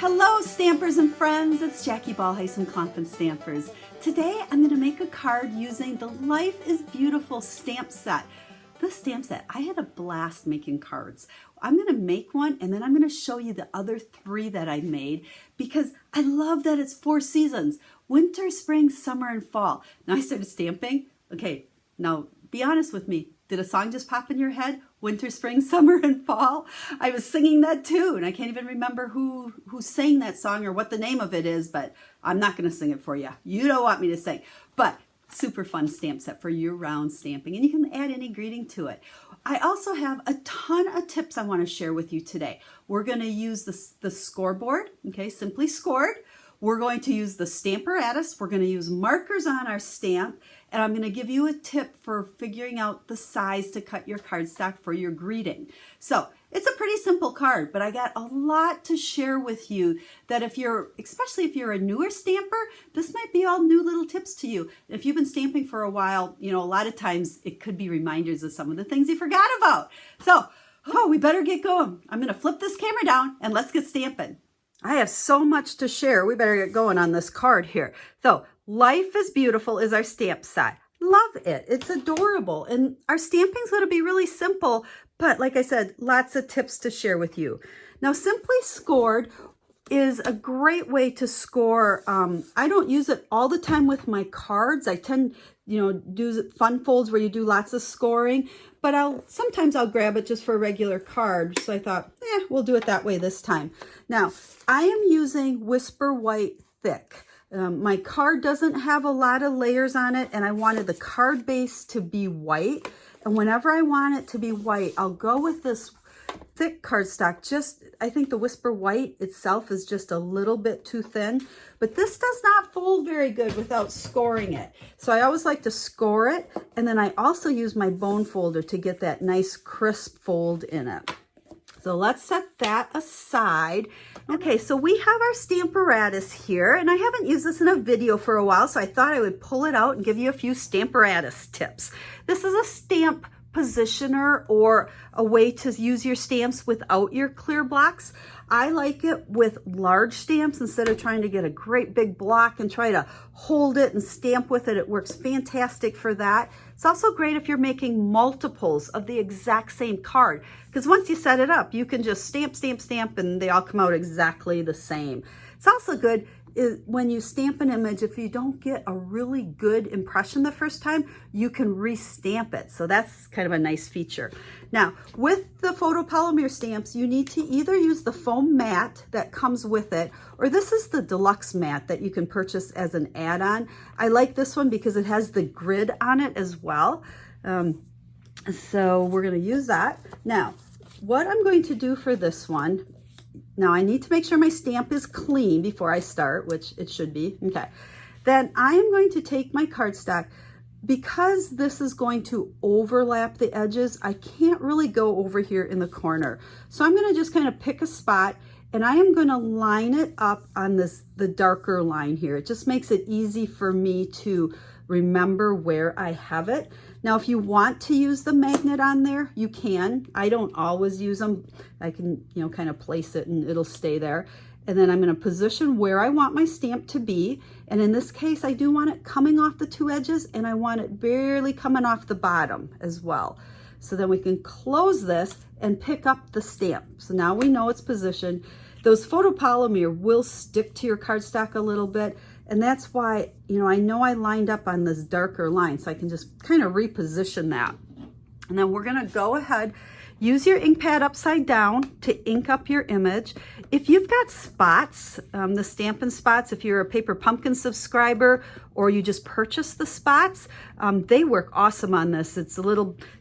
Hello Stampers and friends, it's Jackie Bolhuis from Klompen Stampers. Today I'm going to make a card using the Life is Beautiful stamp set. This stamp set, I had a blast making cards. I'm going to make one and then I'm going to show you the other three that I made because I love that it's 4 seasons. Winter, spring, summer, and fall. Now I started stamping. Okay, now be honest with me. Did a song just pop in your head? Winter, spring, summer, and fall? I was singing that too, and I can't even remember who sang that song or what the name of it is, but I'm not going to sing it for you. You don't want me to sing. But super fun stamp set for year-round stamping, and you can add any greeting to it. I also have a ton of tips I want to share with you today. We're going to use the scoreboard, okay, simply scored. We're going to use the Stamparatus. We're going to use markers on our stamp, and I'm going to give you a tip for figuring out the size to cut your cardstock for your greeting. So it's a pretty simple card, but I got a lot to share with you that especially if you're a newer stamper, this might be all new little tips to you. If you've been stamping for a while, you know, a lot of times it could be reminders of some of the things you forgot about. So, we better get going. I'm going to flip this camera down and let's get stamping. I have so much to share. We better get going on this card here. So, Life is Beautiful is our stamp set. Love it. It's adorable. And our stamping's going to be really simple, but like I said, lots of tips to share with you. Now, Simply Scored is a great way to score. I don't use it all the time with my cards. I tend, do fun folds where you do lots of scoring, but sometimes I'll grab it just for a regular card. So I thought, we'll do it that way this time. Now, I am using Whisper White Thick. My card doesn't have a lot of layers on it, and I wanted the card base to be white. And whenever I want it to be white, I'll go with this thick cardstock. I think the Whisper White itself is just a little bit too thin, but this does not fold very good without scoring it. So I always like to score it, and then I also use my bone folder to get that nice crisp fold in it. So let's set that aside. Okay, so we have our Stamparatus here, and I haven't used this in a video for a while, so I thought I would pull it out and give you a few Stamparatus tips. This is a stamp positioner or a way to use your stamps without your clear blocks. I like it with large stamps instead of trying to get a great big block and try to hold it and stamp with it. It works fantastic for that. It's also great if you're making multiples of the exact same card, because once you set it up, you can just stamp, stamp, stamp, and they all come out exactly the same. It's also good when you stamp an image, if you don't get a really good impression the first time, you can re-stamp it. So that's kind of a nice feature. Now, with the photopolymer stamps, you need to either use the foam mat that comes with it, or this is the deluxe mat that you can purchase as an add-on. I like this one because it has the grid on it as well. So we're going to use that. Now, what I'm going to do for this one, now I need to make sure my stamp is clean before I start, which it should be. Okay. Then I am going to take my cardstock. Because this is going to overlap the edges, I can't really go over here in the corner. So I'm going to just kind of pick a spot, and I am going to line it up on the darker line here. It just makes it easy for me to remember where I have it. Now, if you want to use the magnet on there, you can. I don't always use them. I can, kind of place it and it'll stay there. And then I'm going to position where I want my stamp to be. And in this case, I do want it coming off the 2 edges, and I want it barely coming off the bottom as well. So then we can close this and pick up the stamp. So now we know it's positioned. Those photopolymer will stick to your cardstock a little bit. And that's why, I know I lined up on this darker line, so I can just kind of reposition that. And then we're going to go ahead, use your ink pad upside down to ink up your image. If you've got spots, the Stampin' Spots, if you're a Paper Pumpkin subscriber or you just purchase the spots, they work awesome on this. It's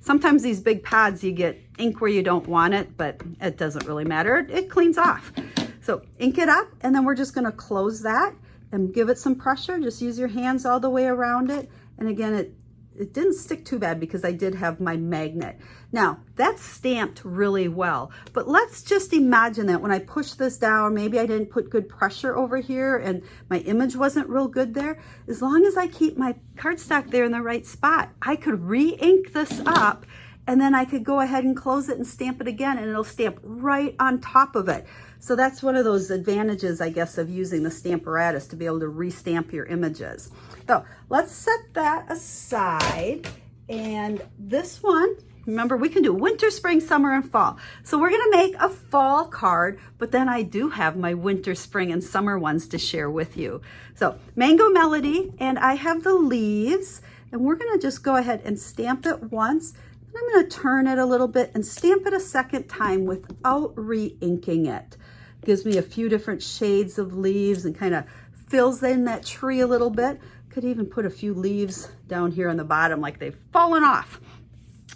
sometimes these big pads, you get ink where you don't want it, but it doesn't really matter. It cleans off. So ink it up, and then we're just going to close that and give it some pressure. Just use your hands all the way around it. And again, it didn't stick too bad because I did have my magnet. Now, that's stamped really well, but let's just imagine that when I push this down, maybe I didn't put good pressure over here and my image wasn't real good there. As long as I keep my cardstock there in the right spot, I could re-ink this up and then I could go ahead and close it and stamp it again, and it'll stamp right on top of it. So that's one of those advantages, I guess, of using the Stamparatus, to be able to restamp your images. So let's set that aside. And this one, remember, we can do winter, spring, summer, and fall. So we're gonna make a fall card, but then I do have my winter, spring, and summer ones to share with you. So Mango Melody, and I have the leaves, and we're gonna just go ahead and stamp it once. And I'm gonna turn it a little bit and stamp it a second time without re-inking it. Gives me a few different shades of leaves and kind of fills in that tree a little bit. Could even put a few leaves down here on the bottom like they've fallen off.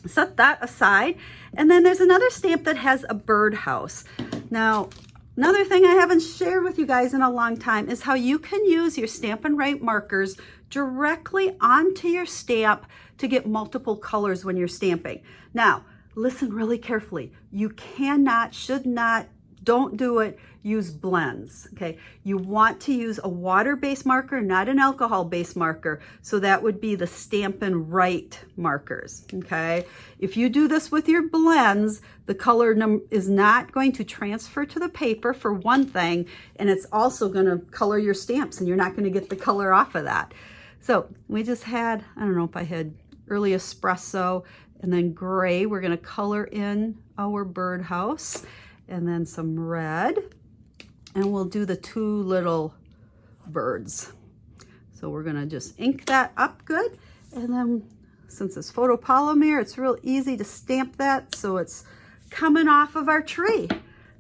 Set that aside. And then there's another stamp that has a birdhouse. Now, another thing I haven't shared with you guys in a long time is how you can use your Stampin' Write markers directly onto your stamp to get multiple colors when you're stamping. Now, listen really carefully. You cannot, should not, don't do it, use blends, okay? You want to use a water-based marker, not an alcohol-based marker. So that would be the Stampin' Write markers, okay? If you do this with your blends, the color is not going to transfer to the paper, for one thing, and it's also gonna color your stamps, and you're not gonna get the color off of that. So we just had, I don't know if I had early espresso and then gray. We're gonna color in our birdhouse, and then some red, and we'll do the two little birds. So we're gonna just ink that up good, and then since it's photopolymer, it's real easy to stamp that so it's coming off of our tree.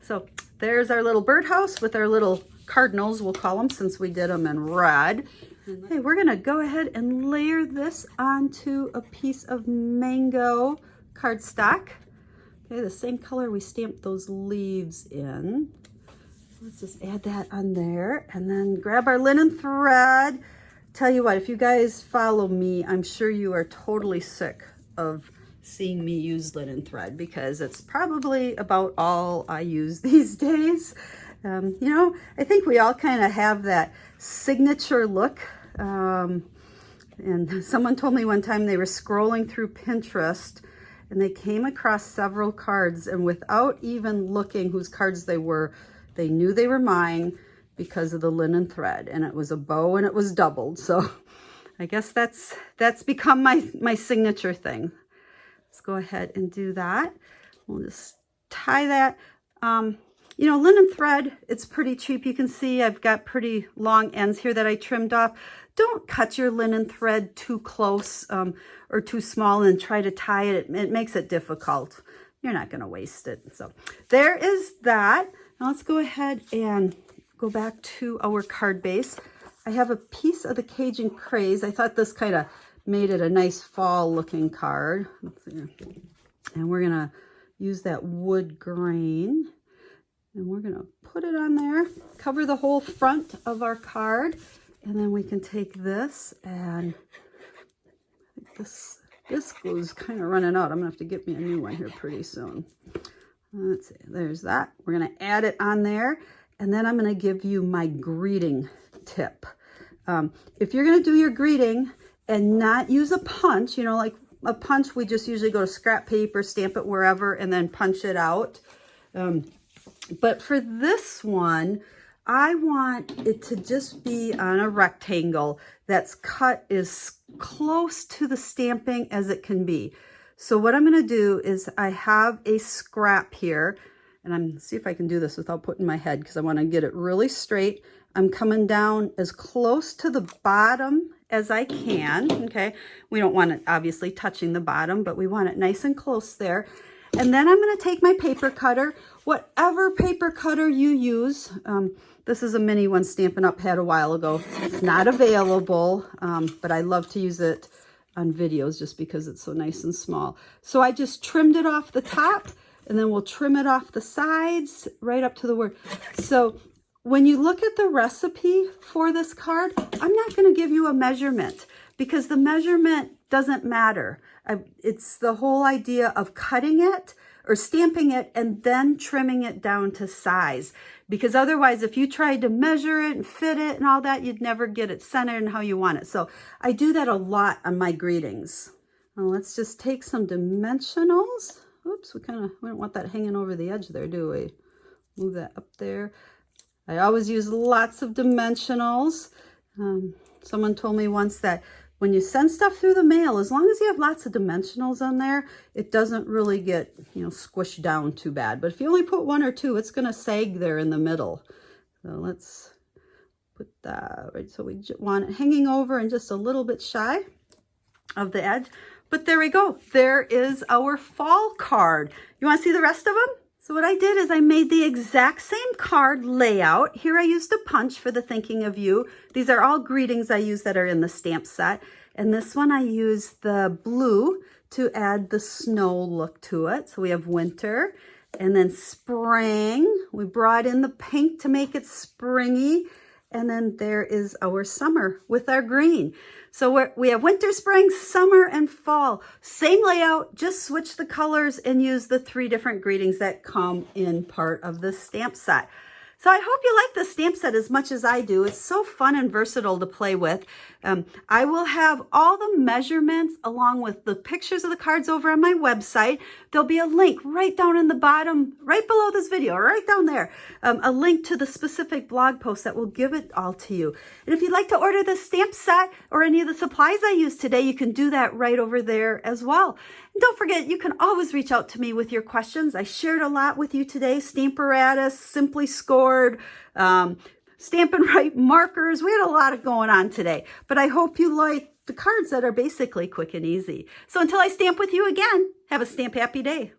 So there's our little birdhouse with our little cardinals, we'll call them, since we did them in red. Okay, we're gonna go ahead and layer this onto a piece of mango cardstock. Okay, the same color we stamped those leaves in. Let's just add that on there, and then grab our linen thread. Tell you what, if you guys follow me, I'm sure you are totally sick of seeing me use linen thread, because it's probably about all I use these days. You know, I think we all kind of have that signature look. And someone told me one time they were scrolling through Pinterest and they came across several cards, and without even looking whose cards they were, they knew they were mine because of the linen thread, and it was a bow and it was doubled. So I guess that's become my signature thing. Let's go ahead and do that. We'll just tie that. You know, linen thread, it's pretty cheap. You can see I've got pretty long ends here that I trimmed off. Don't cut your linen thread too close or too small and try to tie it. It makes it difficult. You're not going to waste it. So there is that. Now let's go ahead and go back to our card base. I have a piece of the Cajun Craze. I thought this kind of made it a nice fall looking card. Let's see. And we're going to use that wood grain. And we're going to put it on there, cover the whole front of our card. And then we can take this, and I think this glue's kind of running out. I'm going to have to get me a new one here pretty soon. Let's see, there's that. We're going to add it on there. And then I'm going to give you my greeting tip. If you're going to do your greeting and not use a punch, you know, like a punch, we just usually go to scrap paper, stamp it wherever, and then punch it out. But for this one, I want it to just be on a rectangle that's cut as close to the stamping as it can be. So what I'm going to do is I have a scrap here, and I'm see if I can do this without putting my head, because I want to get it really straight. I'm coming down as close to the bottom as I can. Okay, we don't want it obviously touching the bottom, but we want it nice and close there. And then I'm going to take my paper cutter, whatever paper cutter you use. This is a mini one Stampin' Up had a while ago. It's not available, but I love to use it on videos just because it's so nice and small. So I just trimmed it off the top, and then we'll trim it off the sides right up to the word. So when you look at the recipe for this card, I'm not going to give you a measurement because the measurement doesn't matter. It's the whole idea of cutting it or stamping it and then trimming it down to size. Because otherwise, if you tried to measure it and fit it and all that, you'd never get it centered and how you want it. So I do that a lot on my greetings. Now let's just take some dimensionals. Oops, we don't want that hanging over the edge there, do we? Move that up there. I always use lots of dimensionals. Someone told me once that when you send stuff through the mail, as long as you have lots of dimensionals on there, it doesn't really get, squished down too bad. But if you only put one or two, it's going to sag there in the middle. So let's put that right. So we want it hanging over and just a little bit shy of the edge. But there we go. There is our fall card. You want to see the rest of them? So what I did is I made the exact same card layout. Here I used a punch for the thinking of you. These are all greetings I use that are in the stamp set. And this one I used the blue to add the snow look to it. So we have winter and then spring. We brought in the pink to make it springy. And then there is our summer with our green. So we have winter, spring, summer, and fall. Same layout, just switch the colors and use the 3 different greetings that come in part of the stamp set. So I hope you like the stamp set as much as I do. It's so fun and versatile to play with. I will have all the measurements along with the pictures of the cards over on my website. There'll be a link right down in the bottom, right below this video, right down there, a link to the specific blog post that will give it all to you. And if you'd like to order the stamp set or any of the supplies I used today, you can do that right over there as well. And don't forget, you can always reach out to me with your questions. I shared a lot with you today. Stamparatus, Simply Scored, Stampin' Right markers. We had a lot going on today, but I hope you like the cards that are basically quick and easy. So until I stamp with you again, have a stamp happy day.